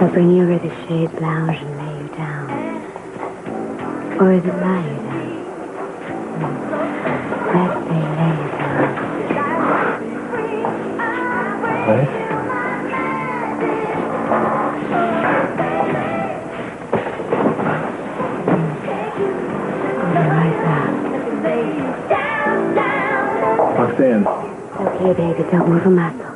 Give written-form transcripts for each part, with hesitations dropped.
Or bring you over the shades lounge and lay you down? Or is it lie you down? Let's say lay you down. What? Roxanne. Okay, baby, don't move a muscle.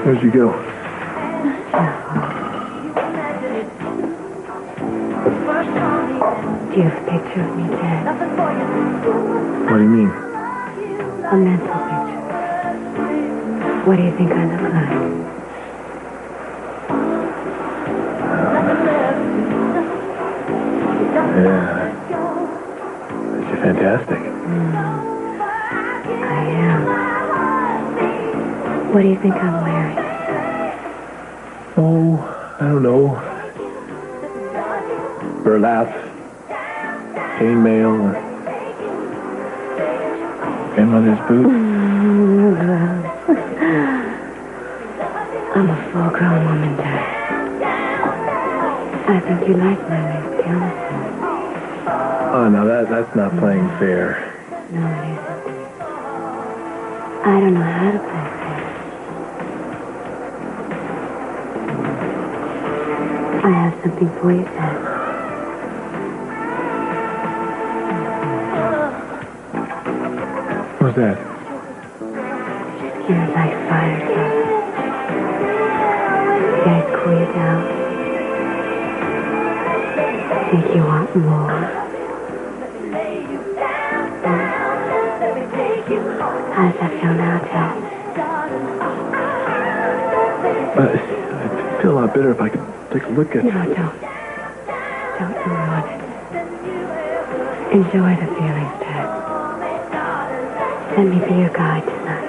Where'd you go? Do you have a picture of me, Ted? What do you mean? A mental picture. What do you think I look like? Yeah. You're fantastic. I am. What do you think I'm wearing? Oh, I don't know. Burlap. Chainmail. Grandmother's boots. I'm a full-grown woman, Dad. I think you like my lace gown. Oh, no, that's not playing fair. No, it isn't. I don't know how to play fair. I have something for you, Dad. What's that? You're like fire, Dad. Did I cool you down? Think you want more? How's that feel now, Dad? I'd feel a lot better if I could take a look at No, don't. Don't you want it? Enjoy the feelings, Dad. Let me be your guide tonight.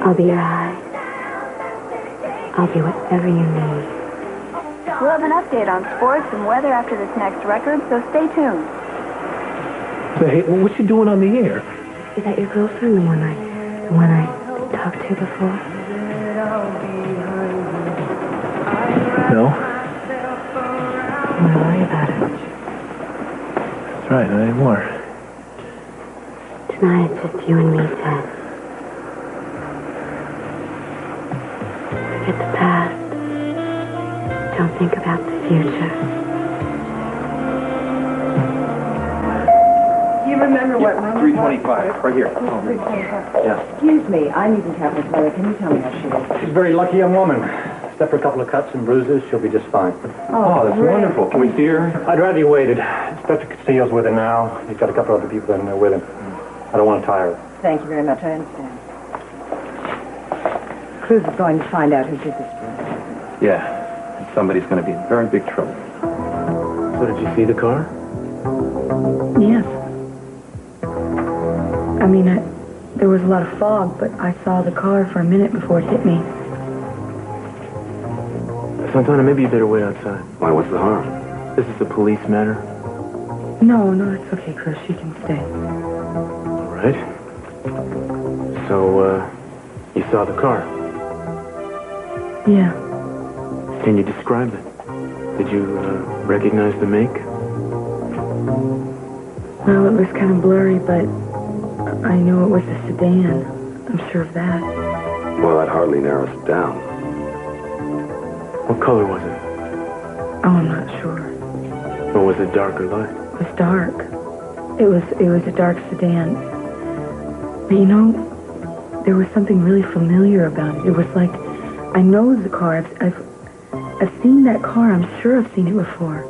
I'll be your eye. I'll be whatever you need. We'll have an update on sports and weather after this next record, so stay tuned. Hey, what's she doing on the air? Is that your girlfriend, the one I talked to before? No. Don't worry about it. That's right, not anymore. Tonight it's just you and me, Ted. Forget the past. Don't think about the future. Do you remember what room? 325, right here. Yeah. Excuse me, I'm even Catherine's mother. Can you tell me how she is? She's a very lucky young woman. Except for a couple of cuts and bruises, she'll be just fine. Oh, that's great. wonderful. Can we see her? I'd rather you waited. Inspector Castillo's with her now. He's got a couple other people in there with him. I don't want to tire her. Thank you very much. I understand. Cruz is going to find out who did this. Yeah. Somebody's going to be in very big trouble. So did you see the car? Yes. I mean, there was a lot of fog, but I saw the car for a minute before it hit me. Santana, maybe you better wait outside. Why, what's the harm? This is a police matter. No, it's okay, Chris. She can stay. All right. So, you saw the car? Yeah. Can you describe it? Did you, recognize the make? Well, it was kind of blurry, but I knew it was a sedan. I'm sure of that. Well, that hardly narrows it down. What color was it? Oh, I'm not sure. Or was it dark or light? It was dark. It was a dark sedan. But you know, there was something really familiar about it. It was like, I know the car. I've seen that car. I'm sure I've seen it before.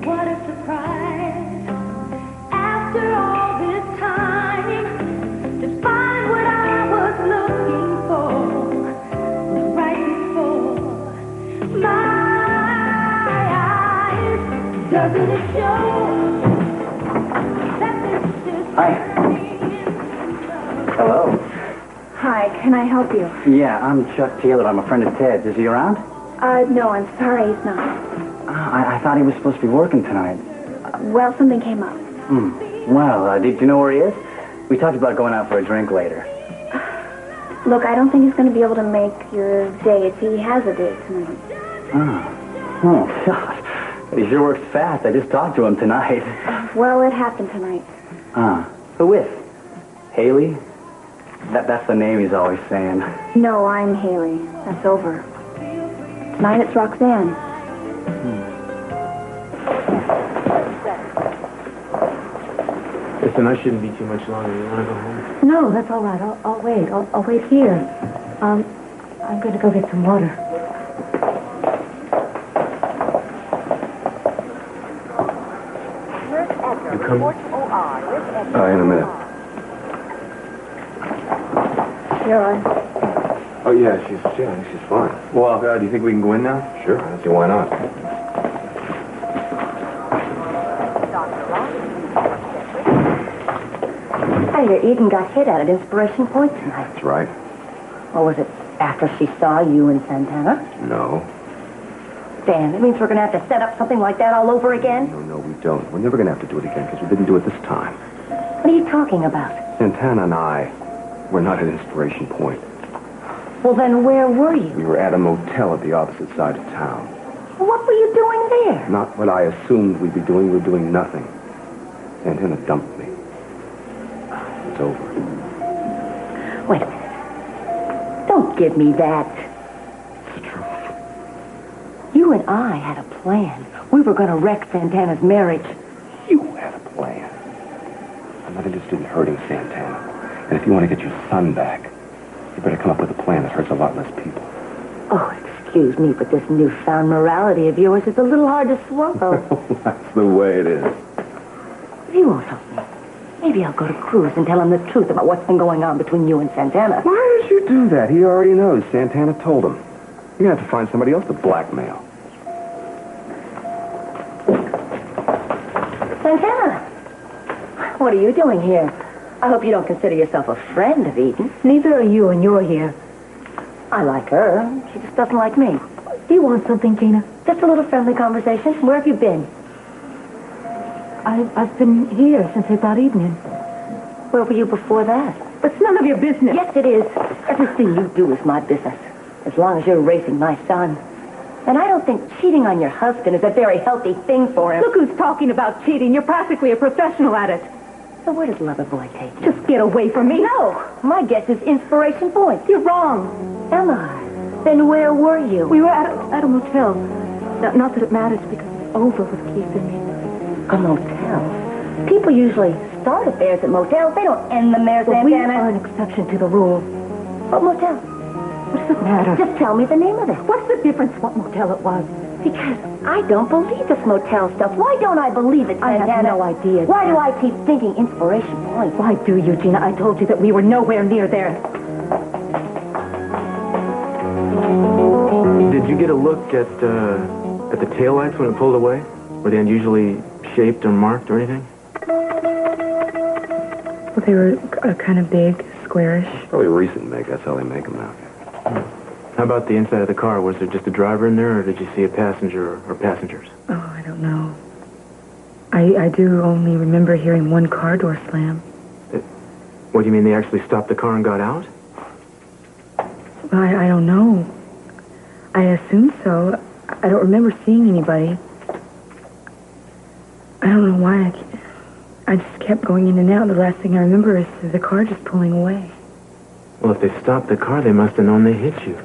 What a surprise, after all this time, to find what I was looking for. been a show. Hi. Hello. Hi, can I help you? Yeah, I'm Chuck Taylor. I'm a friend of Ted's. Is he around? No, I'm sorry, he's not. I thought he was supposed to be working tonight. Well, something came up. Well, did you know where he is? We talked about going out for a drink later. Look, I don't think he's going to be able to make your date. He has a date tonight. Oh, God. He sure works fast. I just talked to him tonight. Well, it happened tonight. Who with? Haley? That's the name he's always saying. No, I'm Haley. That's over. Tonight it's Roxanne. Listen, I shouldn't be too much longer. You want to go home? No, that's all right. I'll wait. I'll wait here. I'm going to go get some water. You coming? In a minute. You're on. Oh, yeah, she's fine. Well, do you think we can go in now? Sure. I don't see why not. I hear Eden got hit at Inspiration Point tonight. That's right. Or was it after she saw you in Santana? No. Dan, it means we're going to have to set up something like that all over again? No, we don't. We're never going to have to do it again because we didn't do it this time. What are you talking about? Santana and I, we're not at Inspiration Point. Well, then where were you? We were at a motel at the opposite side of town. What were you doing there? Not what I assumed we'd be doing. We were doing nothing. Santana dumped me. It's over. Wait a minute. Don't give me that. It's the truth. You and I had a plan. We were going to wreck Santana's marriage. You had a plan. I'm not interested in hurting Santana. And if you want to get your son back, you better come up with a plan that hurts a lot less people. Oh, excuse me, but this newfound morality of yours is a little hard to swallow. That's the way it is. If you won't help me, maybe I'll go to Cruz and tell him the truth about what's been going on between you and Santana. Why did you do that? He already knows. Santana told him. You're going to have to find somebody else to blackmail. Santana! What are you doing here? I hope you don't consider yourself a friend of Eden. Neither are you, and you're here. I like her. She just doesn't like me. Do you want something, Gina? Just a little friendly conversation. Where have you been? I've been here since I brought Eden in. Where were you before that? It's none of your business. Yes, it is. Everything you do is my business, as long as you're raising my son. And I don't think cheating on your husband is a very healthy thing for him. Look who's talking about cheating. You're practically a professional at it. So where does Loverboy take you? Just get away from me. No! My guess is Inspiration Point. You're wrong. Am I? Then where were you? We were at a motel. Not that it matters because it's over with Keith and me. A motel? People usually start affairs at motels. They don't end them there, But we Santana. are an exception to the rule. What motel? What does it matter? Just tell me the name of it. What's the difference what motel it was? Because I don't believe this motel stuff. Why don't I believe it, I Santana? have no idea. Why do I keep thinking Inspiration Point? Why do you, Gina? I told you that we were nowhere near there. Did you get a look at the taillights when it pulled away? Were they unusually shaped or marked or anything? Well, they were kind of big, squarish. Probably recent make. That's how they make them now. How about the inside of the car? Was there just a driver in there, or did you see a passenger or passengers? Oh, I don't know. I do only remember hearing one car door slam. What do you mean, they actually stopped the car and got out? I don't know. I assume so. I don't remember seeing anybody. I don't know why. I just kept going in and out. The last thing I remember is the car just pulling away. Well, if they stopped the car, they must have known they hit you.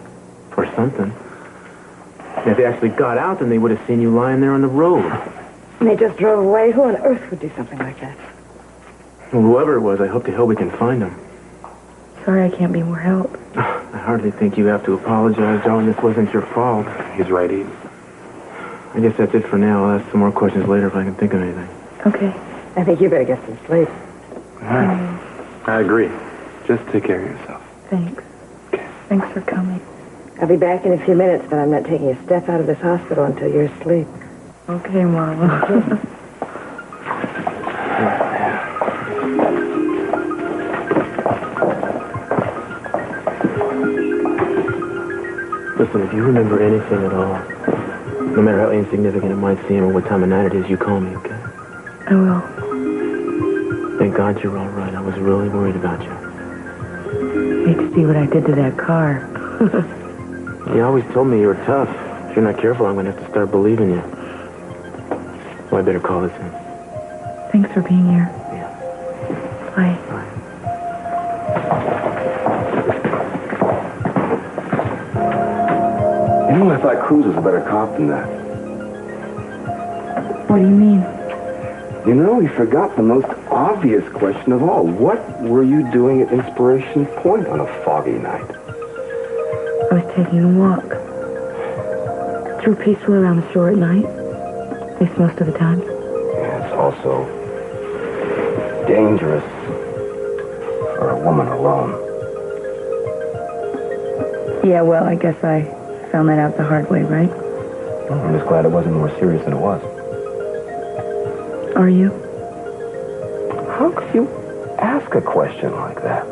Or something. And if they actually got out, then they would have seen you lying there on the road. And they just drove away? Who on earth would do something like that? Well, whoever it was, I hope to hell we can find them. Sorry I can't be more help. I hardly think you have to apologize, Joe, and this wasn't your fault. He's right, Eden. I guess that's it for now. I'll ask some more questions later if I can think of anything. Okay. I think you better get some sleep. I agree. Just take care of yourself. Thanks. Thanks for coming. I'll be back in a few minutes, but I'm not taking a step out of this hospital until you're asleep. Okay, Mama. Listen, if you remember anything at all, no matter how insignificant it might seem or what time of night it is, you call me, okay? I will. Thank God you're all right. I was really worried about you. Hate to see what I did to that car. You always told me you were tough. If you're not careful, I'm going to have to start believing you. Well, I better call this in. Thanks for being here. Yeah. Bye. Bye. You know, I thought Cruz was a better cop than that. What do you mean? You know, he forgot the most obvious question of all. What were you doing at Inspiration Point on a foggy night? I was taking a walk. Through peacefully around the shore at night. At least most of the time. Yeah, it's also dangerous for a woman alone. Yeah, well, I guess I found that out the hard way, right? Well, I'm just glad it wasn't more serious than it was. Are you? How could you ask a question like that?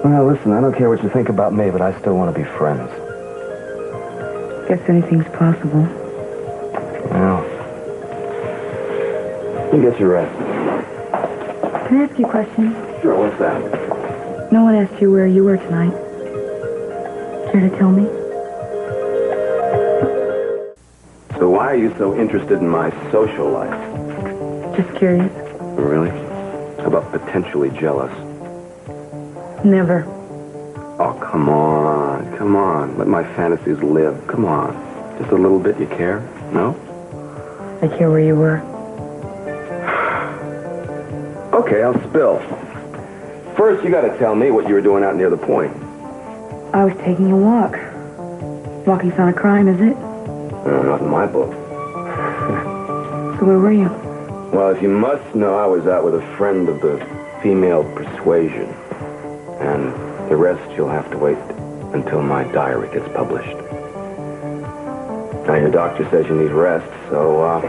Well, listen, I don't care what you think about me, but I still want to be friends. Guess anything's possible. Well, you get your rest. Can I ask you a question? Sure, what's that? No one asked you where you were tonight. Care to tell me? So why are you so interested in my social life? Just curious. Really? How about potentially jealous? Never. Oh, come on. Come on. Let my fantasies live. Come on. Just a little bit, you care? No? I care where you were. Okay, I'll spill. First, you gotta tell me what you were doing out near the point. I was taking a walk. Walking's not a crime, is it? Not in my book. So where were you? Well, if you must know, I was out with a friend of the female persuasion. And the rest you'll have to wait until my diary gets published. Now, your doctor says you need rest, so,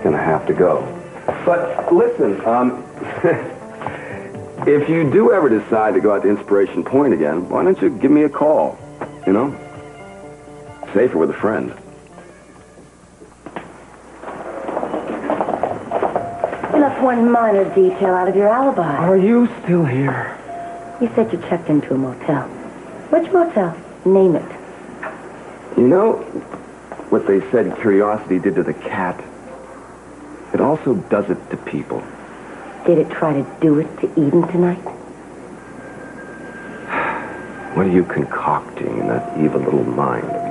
gonna have to go. But, listen, if you do ever decide to go out to Inspiration Point again, why don't you give me a call, you know? Safer with a friend. You left one minor detail out of your alibi. Are you still here? You said you checked into a motel. Which motel? Name it. You know what they said curiosity did to the cat? It also does it to people. Did it try to do it to Eden tonight? What are you concocting in that evil little mind of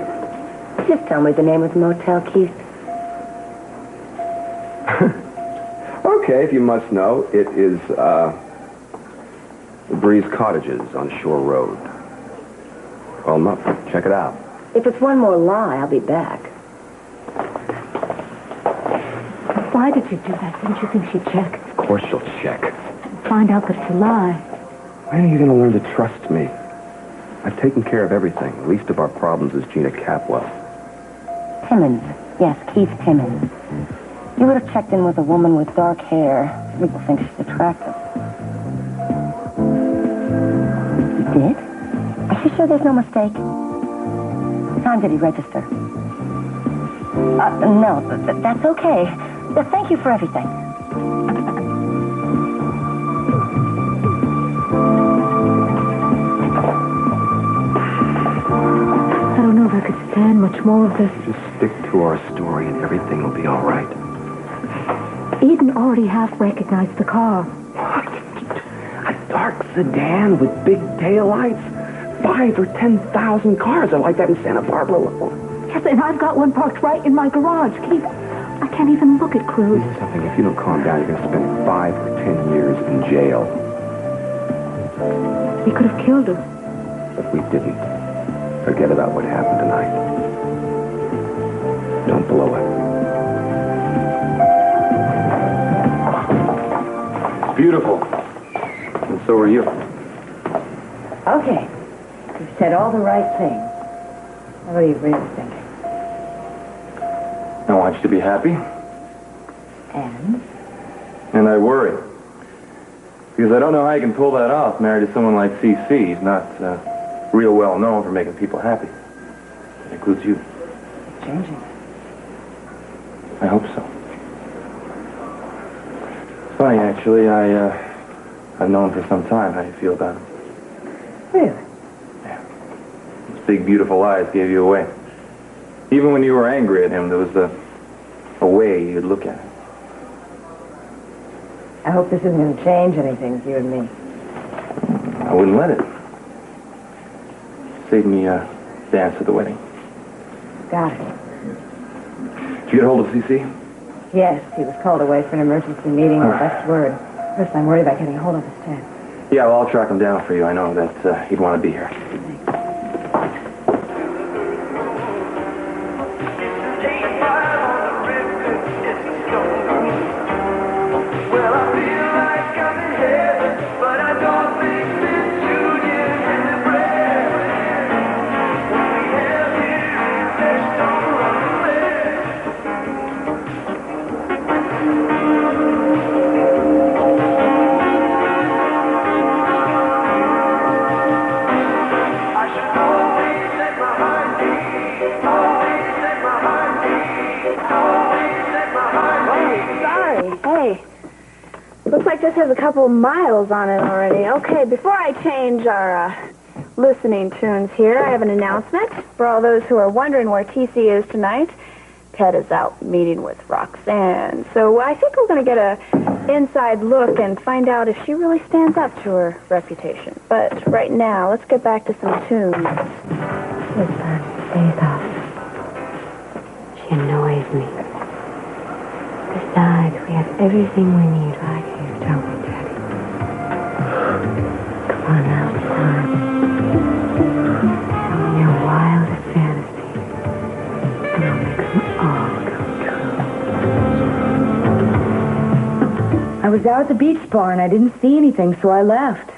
yours? Just tell me the name of the motel, Keith. Okay, if you must know, it is, the Breeze Cottages on Shore Road. Call them up. Check it out. If it's one more lie, I'll be back. Why did you do that? Didn't you think she'd check? Of course she'll check. Find out that it's a lie. When are you going to learn to trust me? I've taken care of everything. The least of our problems is Gina Capwell. Timmons. Yes, Keith Timmons. You would have checked in with a woman with dark hair. People think she's attractive. You did? Are you sure there's no mistake? What time did he register? No, that's okay. Thank you for everything. I don't know if I could stand much more of this. Just stick to our story and everything will be all right. Eden already half recognized the car. What? A dark sedan with big taillights? 5,000 or 10,000 cars are like that in Santa-Barbara. Yes, and I've got one parked right in my garage. Keith, I can't even look at Cruz. This is something, if you don't calm down, you're going to spend 5 or 10 years in jail. He could have killed her. But we didn't. Forget about what happened tonight. Don't blow it. Beautiful. And so are you. Okay. You've said all the right things. What are you really thinking? I want you to be happy. And I worry. Because I don't know how you can pull that off, married to someone like C.C. He's not real well known for making people happy. That includes you. It's changing. I hope so. It's funny, actually. I've known for some time how you feel about him. Really? Yeah. His big, beautiful eyes gave you away. Even when you were angry at him, there was a way you'd look at him. I hope this isn't going to change anything with you and me. I wouldn't let it. Save me a dance at the wedding. Got it. Did you get hold of C.C.? Yes, he was called away for an emergency meeting with best word. First, I'm worried about getting hold of his tent. Yeah, well, I'll track him down for you. I know that he'd want to be here. Looks like this has a couple miles on it already. Okay, before I change our listening tunes here, I have an announcement for all those who are wondering where TC is tonight. Ted is out meeting with Roxanne. So I think we're going to get a inside look and find out if she really stands up to her reputation. But right now, let's get back to some tunes. Listen, stays off. She annoys me. Besides, we have everything we need right here, don't we, Daddy? Come on now, it's time. Tell me your wildest fantasies, and I'll make them all come true. I was out at the beach bar and I didn't see anything, so I left.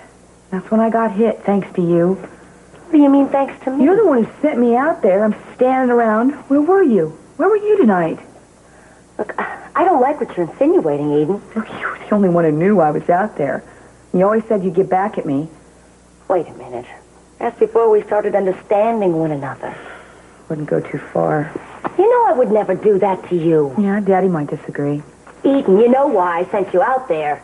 That's when I got hit, thanks to you. What do you mean, thanks to me? You're the one who sent me out there. I'm standing around. Where were you? Where were you tonight? Look, I don't like what you're insinuating, Eden. Look, you were the only one who knew I was out there. You always said you'd get back at me. Wait a minute. That's before we started understanding one another. Wouldn't go too far. You know I would never do that to you. Yeah, Daddy might disagree. Eden, you know why I sent you out there.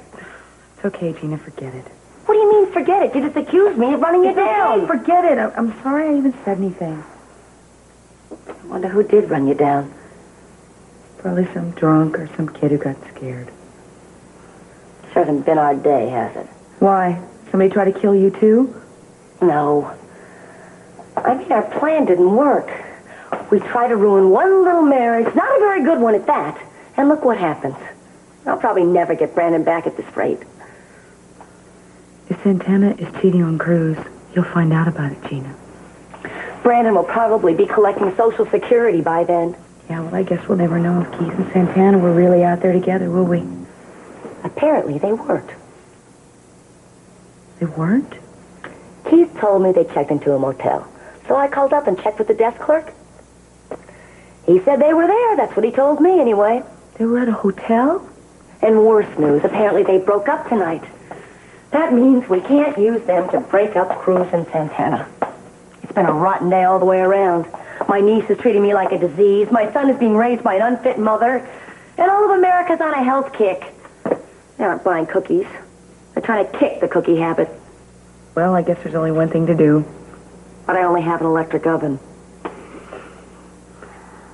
It's okay, Gina, forget it. What do you mean, forget it? You just accused me of running you down. Okay, forget it. I'm sorry I even said anything. I wonder who did run you down. Probably some drunk or some kid who got scared. Sure hasn't been our day, has it? Why? Somebody try to kill you, too? No. I mean, our plan didn't work. We tried to ruin one little marriage, not a very good one at that, and look what happens. I'll probably never get Brandon back at this rate. If Santana is cheating on Cruz, you'll find out about it, Gina. Brandon will probably be collecting Social Security by then. Yeah, well, I guess we'll never know if Keith and Santana were really out there together, will we? Apparently, they weren't. They weren't? Keith told me they checked into a motel. So I called up and checked with the desk clerk. He said they were there. That's what he told me, anyway. They were at a hotel? And worse news, apparently they broke up tonight. That means we can't use them to break up Cruz and Santana. It's been a rotten day all the way around. My niece is treating me like a disease. My son is being raised by an unfit mother. And all of America's on a health kick. They aren't buying cookies. They're trying to kick the cookie habit. Well, I guess there's only one thing to do. But I only have an electric oven.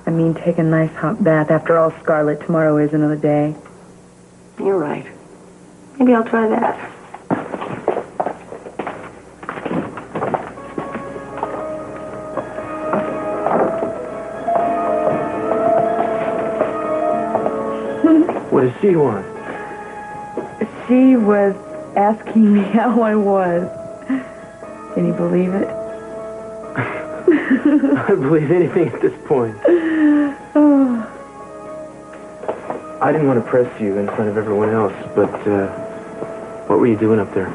I mean, take a nice hot bath. After all, Scarlet, tomorrow is another day. You're right. Maybe I'll try that. What does she want? She was asking me how I was. Can you believe it? I believe anything at this point. Oh. I didn't want to press you in front of everyone else, but what were you doing up there?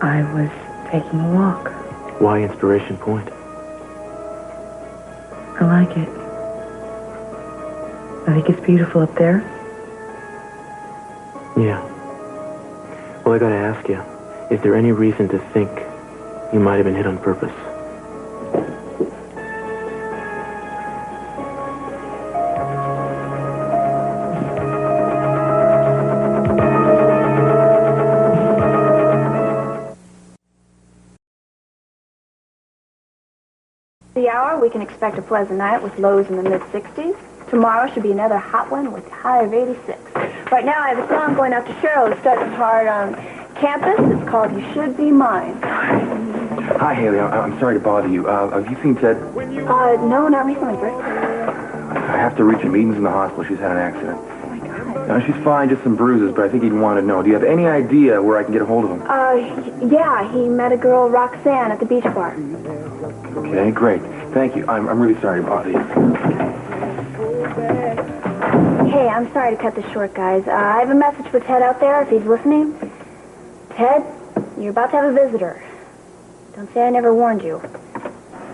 I was taking a walk. Why Inspiration Point? I like it. I think it's beautiful up there. Yeah. Well, I gotta ask you, is there any reason to think you might have been hit on purpose? The hour, we can expect a pleasant night with lows in the mid-60s. Tomorrow should be another hot one with a high of 86. Right now, I have a song going out to Cheryl who's studying hard on campus. It's called You Should Be Mine. Hi, Haley. I'm sorry to bother you. Have you seen Ted? No, not recently, Britt. I have to reach him. Eden's in the hospital. She's had an accident. Oh, my God. She's fine, just some bruises, but I think he'd want to know. Do you have any idea where I can get a hold of him? Yeah, he met a girl, Roxanne, at the beach bar. Okay, great. Thank you. I'm really sorry to bother you. Hey, I'm sorry to cut this short, guys. I have a message for Ted out there, if he's listening. Ted, you're about to have a visitor. Don't say I never warned you.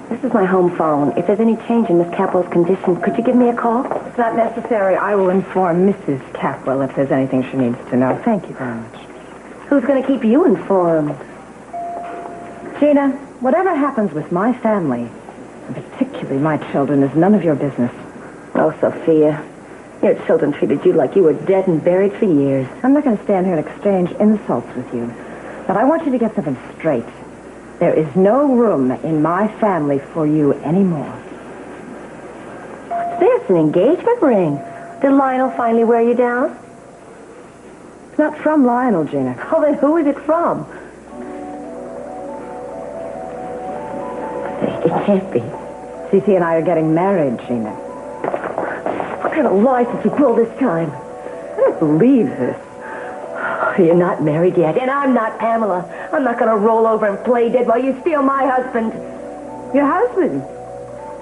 This is my home phone. If there's any change in Miss Capwell's condition, could you give me a call? It's not necessary. I will inform Mrs. Capwell if there's anything she needs to know. Thank you very much. Who's going to keep you informed? Gina, whatever happens with my family, and particularly my children, is none of your business. Oh, Sophia. Your children treated you like you were dead and buried for years. I'm not going to stand here and exchange insults with you. But I want you to get something straight. There is no room in my family for you anymore. What's this, an engagement ring? Did Lionel finally wear you down? It's not from Lionel, Gina. Oh, then who is it from? It can't be. Cece and I are getting married, Gina. What kind of lies did you pull this time? I don't believe this. You're not married yet, and I'm not Pamela. I'm not going to roll over and play dead while you steal my husband. Your husband?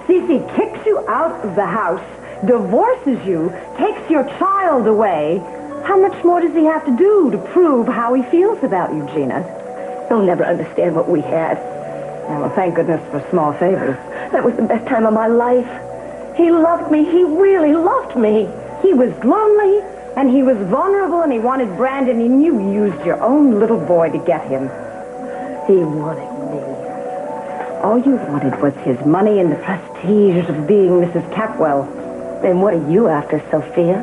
Cece kicks you out of the house, divorces you, takes your child away. How much more does he have to do to prove how he feels about you, Gina? You'll never understand what we had. Well, thank goodness for small favors. That was the best time of my life. He loved me. He really loved me. He was lonely, and he was vulnerable, and he wanted Brandon, and you used your own little boy to get him. He wanted me. All you wanted was his money and the prestige of being Mrs. Capwell. Then what are you after, Sophia?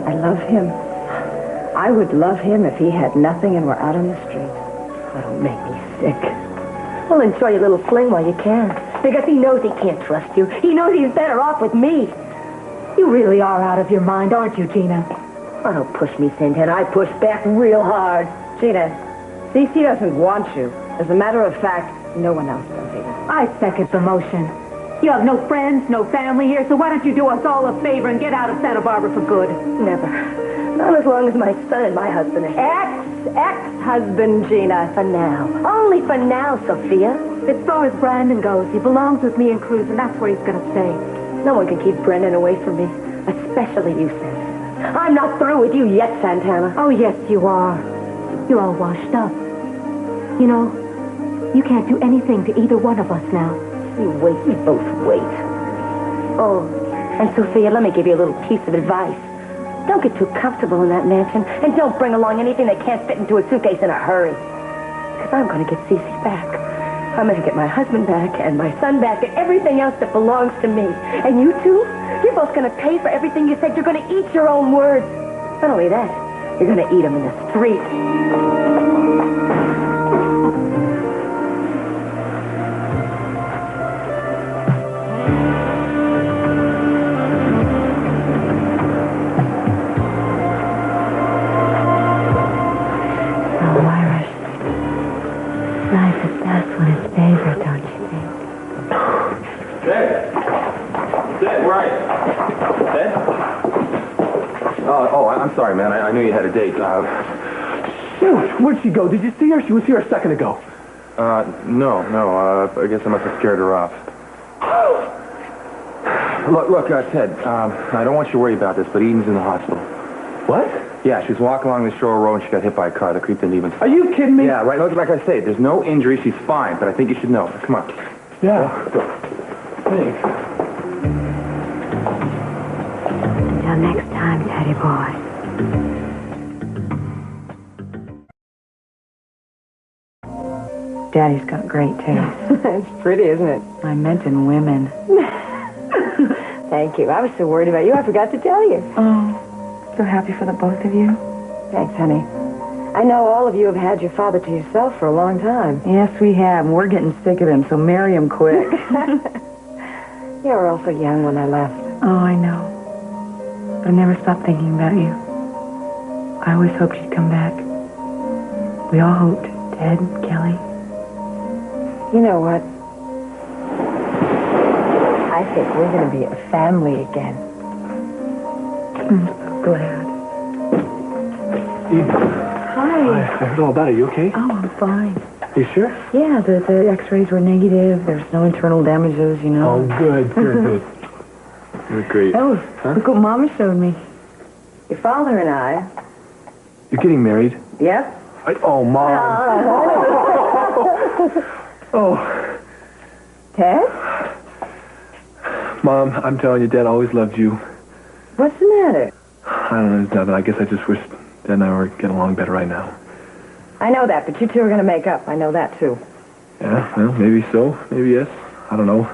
I love him. I would love him if he had nothing and were out on the street. That'll make me sick. Well, enjoy your little fling while you can. Because he knows he can't trust you. He knows he's better off with me. You really are out of your mind, aren't you, Gina? Oh, don't push me, Santana. I push back real hard. Gina, Cece doesn't want you. As a matter of fact, no one else does either. I second the motion. You have no friends, no family here, so why don't you do us all a favor and get out of Santa Barbara for good? Never. Not as long as my son and my husband are here. Ex-husband, Gina. For now. Only for now, Sophia. As far as Brandon goes, he belongs with me and Cruz, and that's where he's going to stay. No one can keep Brendan away from me, especially you, Santana. I'm not through with you yet, Santana. Oh, yes, you are. You're all washed up. You know, you can't do anything to either one of us now. You wait, you both wait. Oh, and Sophia, let me give you a little piece of advice. Don't get too comfortable in that mansion, and don't bring along anything that can't fit into a suitcase in a hurry. Because I'm going to get Cece back. I'm going to get my husband back, and my son back, and everything else that belongs to me. And you two, you're both going to pay for everything you said. You're going to eat your own words. Not only that, you're going to eat them in the street. I'm sorry, man. I knew you had a date. Shoot, where'd she go? Did you see her? She was here a second ago. No. I guess I must have scared her off. Look, Ted, I don't want you to worry about this, but Eden's in the hospital. What? Yeah, she was walking along the shore road and she got hit by a car that creeped into Eden's. Are you kidding me? Yeah, right. Look, like I say, there's no injury. She's fine, but I think you should know. Come on. Yeah. Thanks. Until next time, Teddy boy. Daddy's got great taste. It's pretty, isn't it? I meant in women. Thank you. I was so worried about you, I forgot to tell you. Oh, so happy for the both of you. Thanks, honey. I know all of you have had your father to yourself for a long time. Yes, we have. And we're getting sick of him, so marry him quick. You were also young when I left. Oh, I know. But I never stopped thinking about you. I always hoped you'd come back. We all hoped. Ted, Kelly. You know what? I think we're going to be a family again. I'm so glad. Eve, Hi. I heard all about it. You okay? Oh, I'm fine. You sure? Yeah, the x-rays were negative. There's no internal damages, you know. Oh, good. You're great. Oh, look what Mama showed me. Your father and I... You're getting married? Yep. Oh, Mom. Oh. Ted? Mom, I'm telling you, Dad always loved you. What's the matter? I don't know, there's nothing. I guess I just wish Dad and I were getting along better right now. I know that, but you two are going to make up. I know that, too. Yeah, well, maybe so. Maybe yes. I don't know.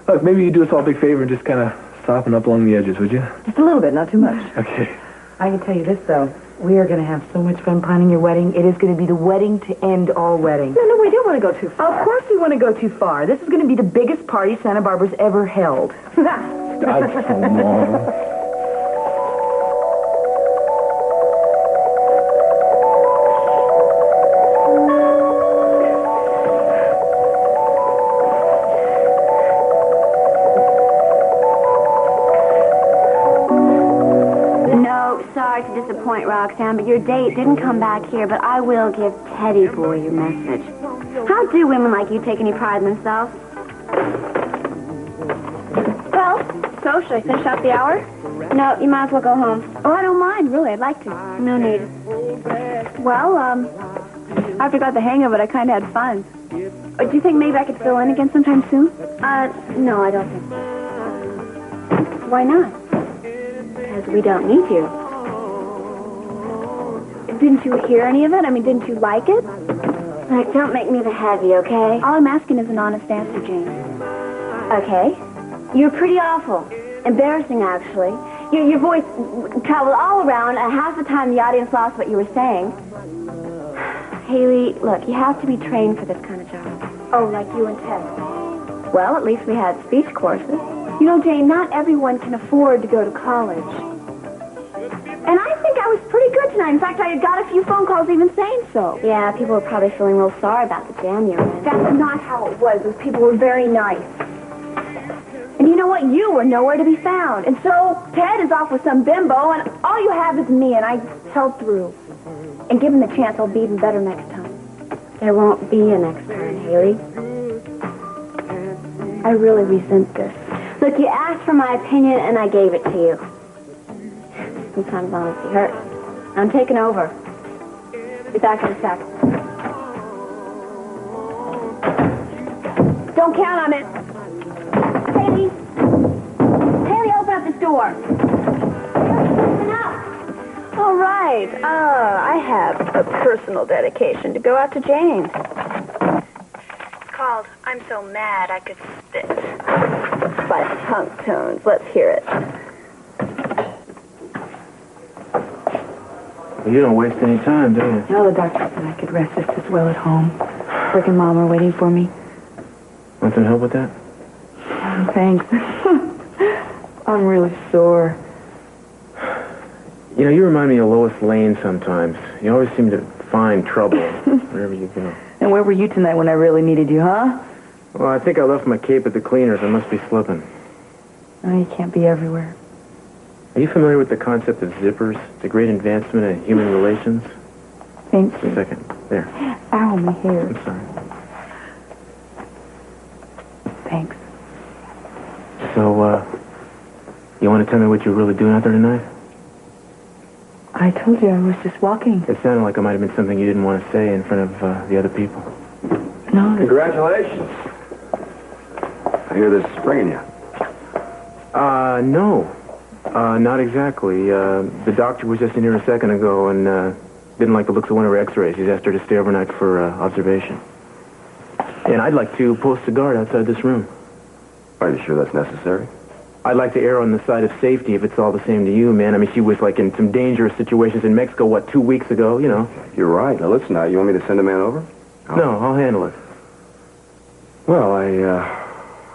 Look, maybe you do us all a big favor and just kind of soften up along the edges, would you? Just a little bit, not too much. Okay. I can tell you this, though. We are going to have so much fun planning your wedding. It is going to be the wedding to end all weddings. No, we don't want to go too far. Of course we want to go too far. This is going to be the biggest party Santa Barbara's ever held. That's so Mom. Disappoint, Roxanne, but your date didn't come back here, but I will give Teddy boy your message. How do women like you take any pride in themselves? Well, so should I finish up the hour? No, you might as well go home. Oh, I don't mind, really. I'd like to. No need. Well, after I got the hang of it, I kind of had fun. Do you think maybe I could fill in again sometime soon? No, I don't think so. Why not? Because we don't need you. Didn't you hear any of it? I mean, didn't you like it? Like, don't make me the heavy, okay? All I'm asking is an honest answer, Jane. Okay. You're pretty awful. Embarrassing, actually. Your voice traveled all around, and half the time the audience lost what you were saying. Haley, look, you have to be trained for this kind of job. Oh, like you and Ted. Well, at least we had speech courses. You know, Jane, not everyone can afford to go to college. And I think I was pretty good tonight. In fact, I got a few phone calls even saying so. Yeah, people were probably feeling real sorry about the jam you're in. That's not how it was. Those people were very nice. And you know what? You were nowhere to be found. And so Ted is off with some bimbo, and all you have is me, and I held through. And given the chance, I'll be even better next time. There won't be a next time, Haley. I really resent this. Look, you asked for my opinion, and I gave it to you. Sometimes honesty hurts. I'm taking over. Be back in a sec. Don't count on it. Haley! Haley, open up this door. Open up. All right. I have a personal dedication to go out to Jane. It's called I'm So Mad I Could Spit. By Punk Tones. Let's hear it. You don't waste any time, do you? No, the doctor said I could rest just as well at home. Rick and Mom are waiting for me. Want some help with that? Oh, thanks. I'm really sore. You know, you remind me of Lois Lane sometimes. You always seem to find trouble wherever you go. And where were you tonight when I really needed you, huh? Well, I think I left my cape at the cleaners. I must be slipping. Oh, you can't be everywhere. Are you familiar with the concept of zippers? The great advancement in human relations? Thank Just you. a second. There. Ow, my hair. I'm sorry. Thanks. So, you want to tell me what you're really doing out there tonight? I told you I was just walking. It sounded like it might have been something you didn't want to say in front of the other people. No. Congratulations. I hear there's spring in you. No. Not exactly. The doctor was just in here a second ago and didn't like the looks of one of her x-rays. He's asked her to stay overnight for observation. And I'd like to post a guard outside this room. Are you sure that's necessary? I'd like to err on the side of safety if it's all the same to you, man. I mean, she was, like, in some dangerous situations in Mexico, 2 weeks ago, you know. You're right. Now, listen, you want me to send a man over? No, I'll handle it. Well,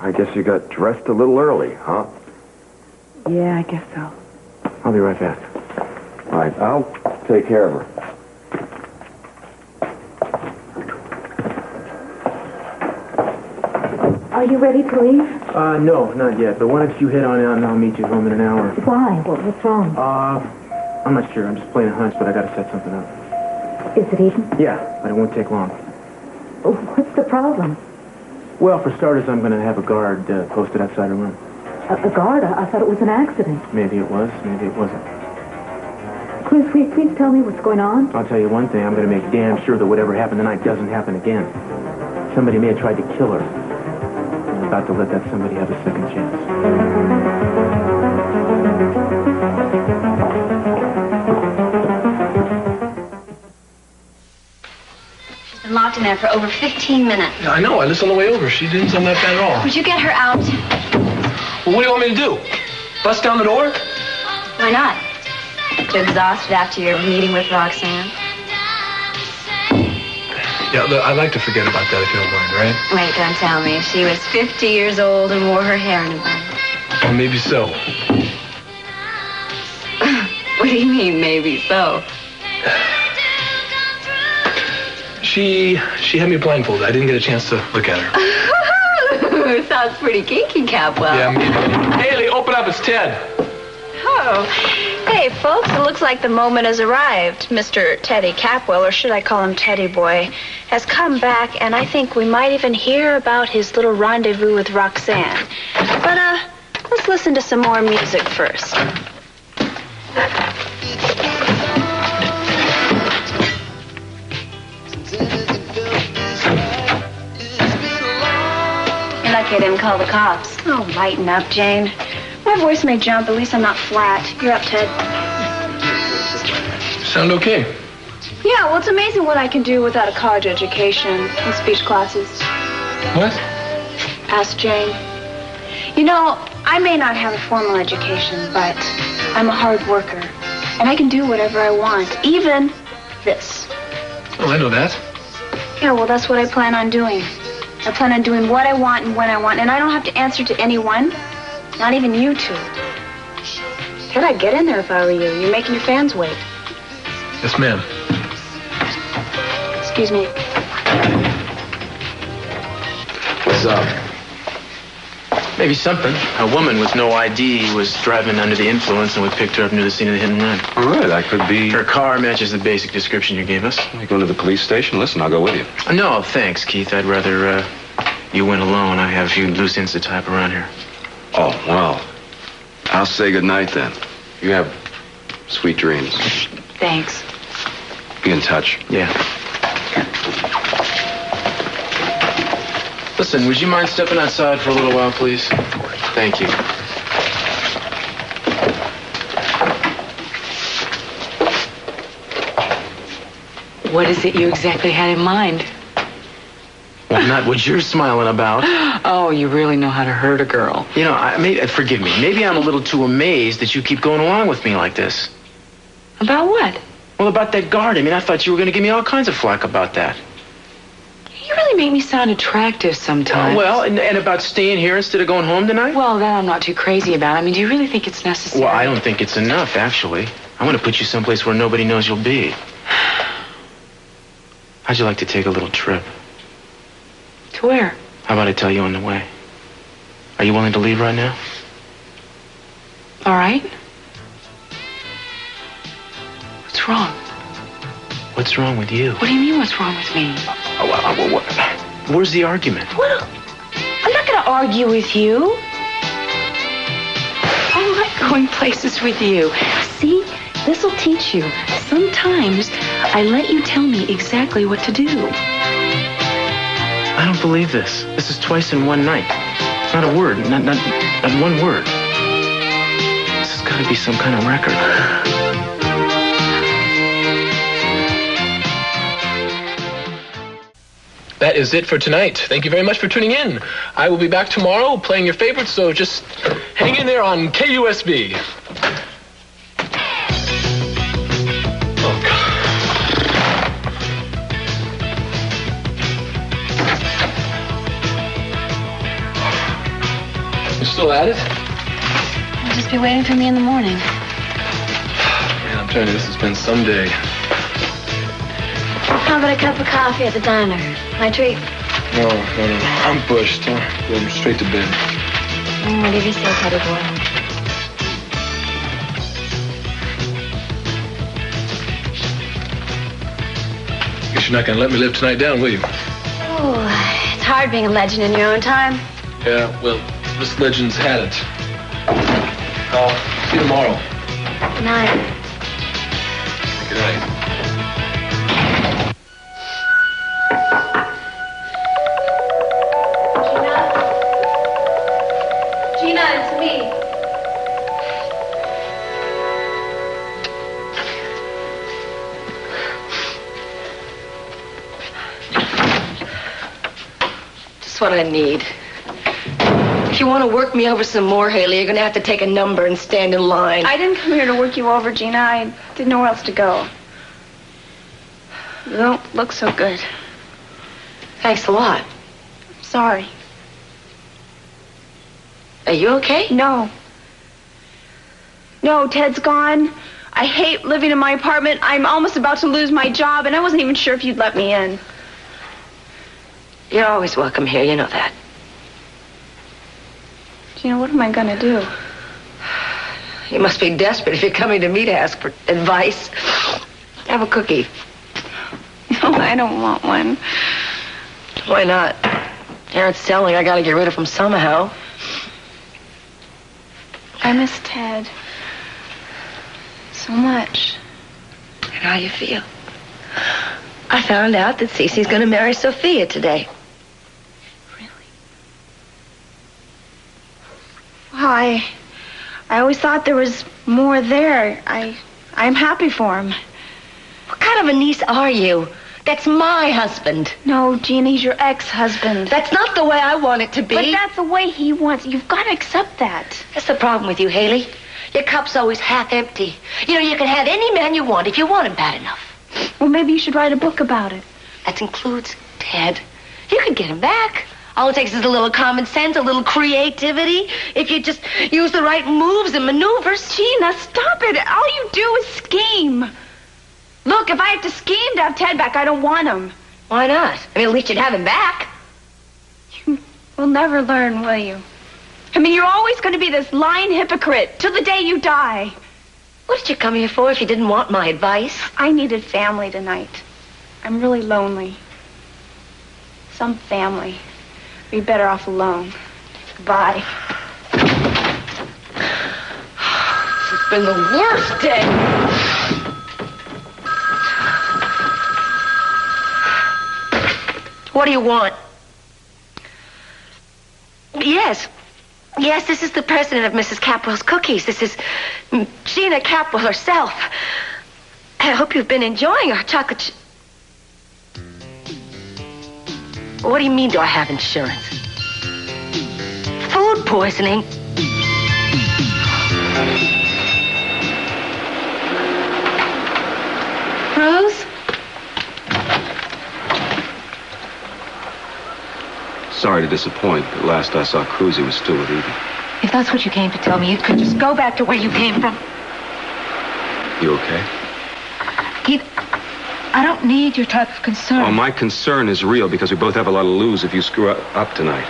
I guess you got dressed a little early, huh? Yeah, I guess so. I'll be right back. All right, I'll take care of her. Are you ready to leave? No, not yet. But why don't you head on out and I'll meet you home in an hour. Why? What's wrong? I'm not sure. I'm just playing a hunch, but I gotta set something up. Is it eaten? Yeah, but it won't take long. What's the problem? Well, for starters, I'm gonna have a guard posted outside her room. A guard? I thought it was an accident. Maybe it was, maybe it wasn't. Chris, will you please tell me what's going on? I'll tell you one thing. I'm gonna make damn sure that whatever happened tonight doesn't happen again. Somebody may have tried to kill her. I'm about to let that somebody have a second chance. Been locked in there for over 15 minutes. Yeah, I know. I listened on the way over. She didn't sound that bad at all. Would you get her out? Well, what do you want me to do? Bust down the door? Why not? Too exhausted after your meeting with Roxanne? Yeah, look, I'd like to forget about that if you don't mind, right? Wait, don't tell me. She was 50 years old and wore her hair in a bun. Well, maybe so. What do you mean, maybe so? She had me blindfolded. I didn't get a chance to look at her. Sounds pretty kinky, Capwell. Yeah, maybe. Haley, open up. It's Ted. Oh. Hey, folks, it looks like the moment has arrived. Mr. Teddy Capwell, or should I call him Teddy Boy, has come back, and I think we might even hear about his little rendezvous with Roxanne. But, let's listen to some more music first. You're lucky I didn't call the cops. Oh, lighten up, Jane. My voice may jump, at least I'm not flat. You're up, Ted. Sound okay? Yeah, well, it's amazing what I can do without a college education and speech classes. What? Asked Jane. You know, I may not have a formal education, but I'm a hard worker. And I can do whatever I want, even this. Oh, I know that. Yeah, well, that's what I plan on doing. I plan on doing what I want and when I want, and I don't have to answer to anyone. Not even you two. Ted, I'd get in there if I were you. You're making your fans wait. Yes, ma'am. Excuse me. What's up? Maybe something. A woman with no ID was driving under the influence, and we picked her up near the scene of the hit and run. All right, that could be... Her car matches the basic description you gave us. You going to the police station? Listen, I'll go with you. No, thanks, Keith. I'd rather you went alone. I have a few loose ends to tie up around here. Oh, well, I'll say goodnight then. You have sweet dreams. Thanks. Be in touch. Yeah. Listen, would you mind stepping outside for a little while, please? Thank you. What is it you exactly had in mind? Well, not what you're smiling about. Oh, you really know how to hurt a girl. You know, forgive me. Maybe I'm a little too amazed that you keep going along with me like this. About what? Well, about that guard. I mean, I thought you were going to give me all kinds of flack about that. You really make me sound attractive sometimes. Well, and about staying here instead of going home tonight? Well, that I'm not too crazy about. I mean, do you really think it's necessary? Well, I don't think it's enough, actually. I want to put you someplace where nobody knows you'll be. How'd you like to take a little trip? To where? How about I tell you on the way? Are you willing to leave right now? All right. What's wrong? What's wrong with you? What do you mean, what's wrong with me? Where's the argument? Well, I'm not going to argue with you. I like going places with you. See, this'll teach you. Sometimes I let you tell me exactly what to do. I don't believe this. This is twice in one night. Not a word. Not one word. This is gotta be some kind of record. That is it for tonight. Thank you very much for tuning in. I will be back tomorrow playing your favorites, so just hang in there on KUSB. Oh, God. You still at it? You'll just be waiting for me in the morning. Man, I'm telling you, this has been some day. How about a cup of coffee at the diner? My treat. No. I'm pushed. Going straight to bed. Whatever you say, Teddy boy. Guess you're not going to let me live tonight down, will you? Oh, it's hard being a legend in your own time. Yeah, well, this legend's had it. I'll see you tomorrow. Good night. Good night. Gina, it's me. Just what I need. If you want to work me over some more, Haley, you're going to have to take a number and stand in line. I didn't come here to work you over, Gina. I didn't know where else to go. You don't look so good. Thanks a lot. I'm sorry. Are you okay? No. No, Ted's gone. I hate living in my apartment. I'm almost about to lose my job, and I wasn't even sure if you'd let me in. You're always welcome here, you know that. Gina, what am I gonna do? You must be desperate if you're coming to me to ask for advice. Have a cookie. No, I don't want one. Why not? They aren't selling. I gotta get rid of them somehow. I miss Ted so much. And how you feel? I found out that Cece's gonna marry Sophia today. Wow, I always thought there was more there. I'm happy for him. What kind of a niece are you? That's my husband. No, Gina, he's your ex-husband. That's not the way I want it to be. But that's the way he wants. You've got to accept that. That's the problem with you, Haley. Your cup's always half empty. You know, you can have any man you want if you want him bad enough. Well, maybe you should write a book about it. That includes Ted. You could get him back. All it takes is a little common sense, a little creativity. If you just use the right moves and maneuvers. Gina, stop it. All you do is scheme. Look, if I have to scheme to have Ted back, I don't want him. Why not? I mean, at least you'd have him back. You'll never learn, will you? I mean, you're always going to be this lying hypocrite till the day you die. What did you come here for if you didn't want my advice? I needed family tonight. I'm really lonely. Some family. Be better off alone. Goodbye. It's been the worst day. What do you want? Yes. Yes, this is the president of Mrs. Capwell's Cookies. This is Gina Capwell herself. I hope you've been enjoying our chocolate... What do you mean, do I have insurance? Food poisoning? Rose? Sorry to disappoint. At last I saw Cruz, he was still with Edie. If that's what you came to tell me, you could just go back to where you came from. You okay? I don't need your type of concern. Oh, my concern is real because we both have a lot to lose if you screw up tonight.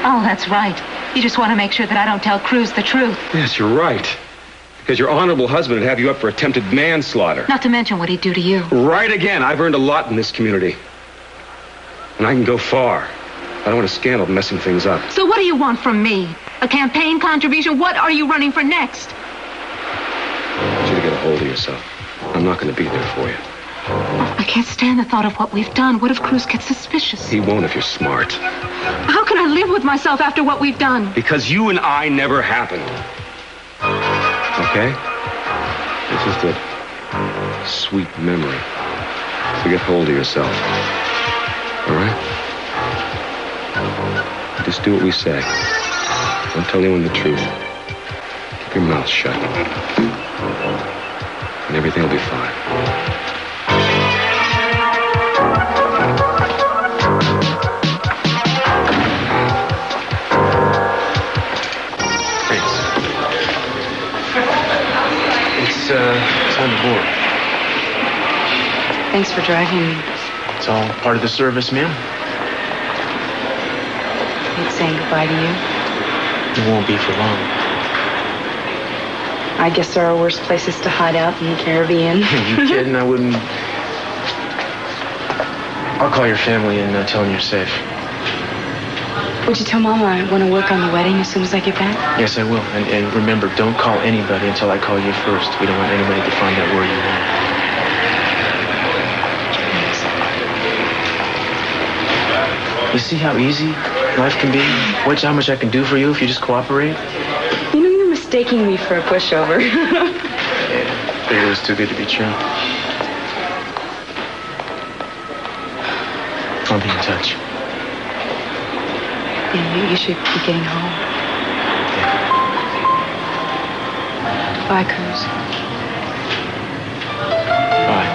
Oh, that's right. You just want to make sure that I don't tell Cruz the truth. Yes, you're right. Because your honorable husband would have you up for attempted manslaughter. Not to mention what he'd do to you. Right again. I've earned a lot in this community. And I can go far. I don't want a scandal messing things up. So what do you want from me? A campaign contribution? What are you running for next? I want you to get a hold of yourself. I'm not going to be there for you. Oh, I can't stand the thought of what we've done. What if Cruz gets suspicious? He won't if you're smart. How can I live with myself after what we've done? Because you and I never happened. Okay? It's just a sweet memory. So get hold of yourself. All right? Just do what we say. Don't tell anyone the truth. Keep your mouth shut. And everything will be fine. It's time to board. Thanks for driving me. It's all part of the service, ma'am. It's saying goodbye to you. It won't be for long. I guess there are worse places to hide out than the Caribbean. You kidding? I wouldn't. I'll call your family and tell them you're safe. Would you tell Mama I want to work on the wedding as soon as I get back? Yes, I will. And remember, don't call anybody until I call you first. We don't want anybody to find out where you are. You see how easy life can be? Watch how much I can do for you if you just cooperate. You know, you're mistaking me for a pushover. Yeah, figured it was too good to be true. I'll be in touch. Yeah, you should be getting home. Yeah. Bye, Cruz. Bye.